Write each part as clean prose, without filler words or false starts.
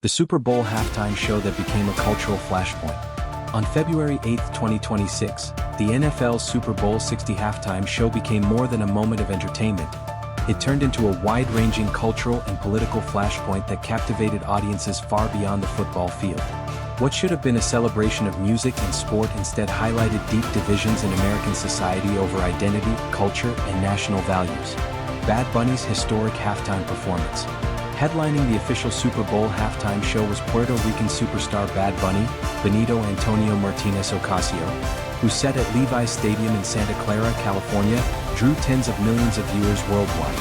the Super Bowl halftime show that became a cultural flashpoint. On February 8, 2026, the NFL's Super Bowl 60 halftime show became more than a moment of entertainment. It turned into a wide-ranging cultural and political flashpoint that captivated audiences far beyond the football field. What should have been a celebration of music and sport instead highlighted deep divisions in American society over identity, culture, and national values. Bad Bunny's historic halftime performance. Headlining the official Super Bowl halftime show was Puerto Rican superstar Bad Bunny, Benito Antonio Martinez Ocasio, who set at Levi's Stadium in Santa Clara, California, drew tens of millions of viewers worldwide.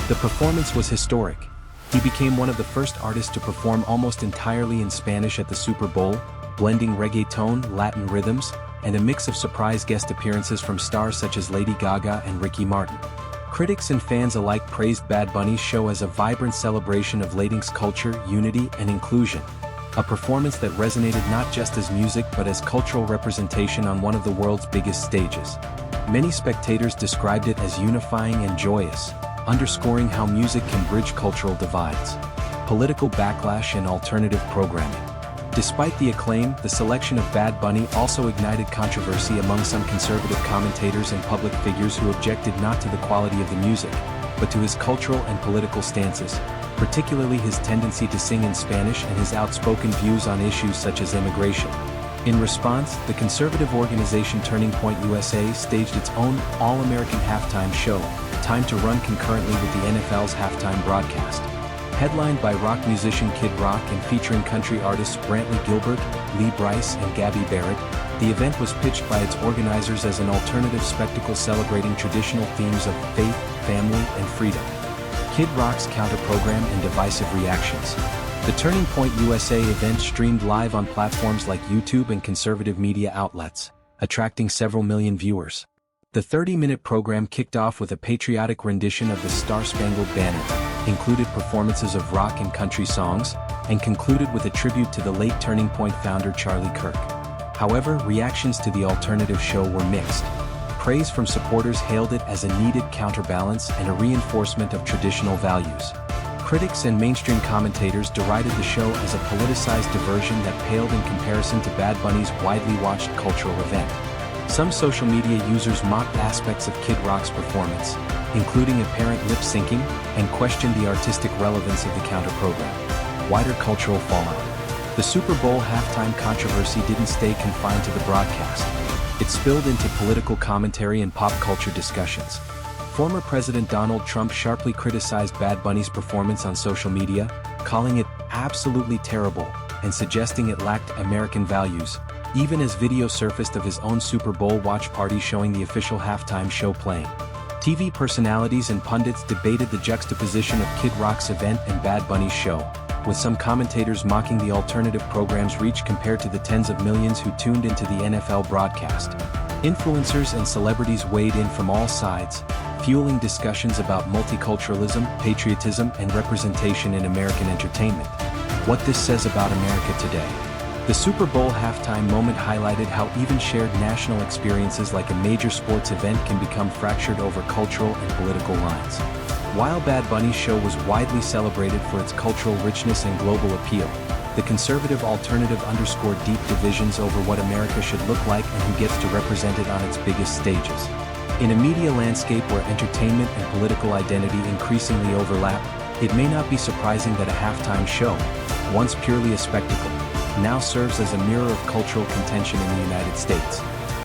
The performance was historic. He became one of the first artists to perform almost entirely in Spanish at the Super Bowl, blending reggaeton, Latin rhythms, and a mix of surprise guest appearances from stars such as Lady Gaga and Ricky Martin. Critics and fans alike praised Bad Bunny's show as a vibrant celebration of Latinx culture, unity, and inclusion. A performance that resonated not just as music but as cultural representation on one of the world's biggest stages. Many spectators described it as unifying and joyous, underscoring how music can bridge cultural divides. Political backlash and alternative programming. Despite the acclaim, the selection of Bad Bunny also ignited controversy among some conservative commentators and public figures who objected not to the quality of the music, but to his cultural and political stances, particularly his tendency to sing in Spanish and his outspoken views on issues such as immigration. In response, the conservative organization Turning Point USA staged its own All-American halftime show, timed to run concurrently with the NFL's halftime broadcast. Headlined by rock musician Kid Rock and featuring country artists Brantley Gilbert, Lee Brice, and Gabby Barrett, the event was pitched by its organizers as an alternative spectacle celebrating traditional themes of faith, family, and freedom. Kid Rock's counter-program and divisive reactions. The Turning Point USA event streamed live on platforms like YouTube and conservative media outlets, attracting several million viewers. The 30-minute program kicked off with a patriotic rendition of the Star-Spangled Banner, included performances of rock and country songs, and concluded with a tribute to the late Turning Point founder Charlie Kirk. However, reactions to the alternative show were mixed. Praise from supporters hailed it as a needed counterbalance and a reinforcement of traditional values. Critics and mainstream commentators derided the show as a politicized diversion that paled in comparison to Bad Bunny's widely watched cultural event. Some social media users mocked aspects of Kid Rock's performance, including apparent lip-syncing, and questioned the artistic relevance of the counter-program. Wider cultural fallout. The Super Bowl halftime controversy didn't stay confined to the broadcast. It spilled into political commentary and pop culture discussions. Former President Donald Trump sharply criticized Bad Bunny's performance on social media, calling it absolutely terrible and suggesting it lacked American values, even as video surfaced of his own Super Bowl watch party showing the official halftime show playing. TV personalities and pundits debated the juxtaposition of Kid Rock's event and Bad Bunny's show, with some commentators mocking the alternative program's reach compared to the tens of millions who tuned into the NFL broadcast. Influencers and celebrities weighed in from all sides, fueling discussions about multiculturalism, patriotism, and representation in American entertainment. What this says about America today. The Super Bowl halftime moment highlighted how even shared national experiences like a major sports event can become fractured over cultural and political lines. While Bad Bunny's show was widely celebrated for its cultural richness and global appeal, the conservative alternative underscored deep divisions over what America should look like and who gets to represent it on its biggest stages. In a media landscape where entertainment and political identity increasingly overlap, it may not be surprising that a halftime show, once purely a spectacle, now serves as a mirror of cultural contention in the United States.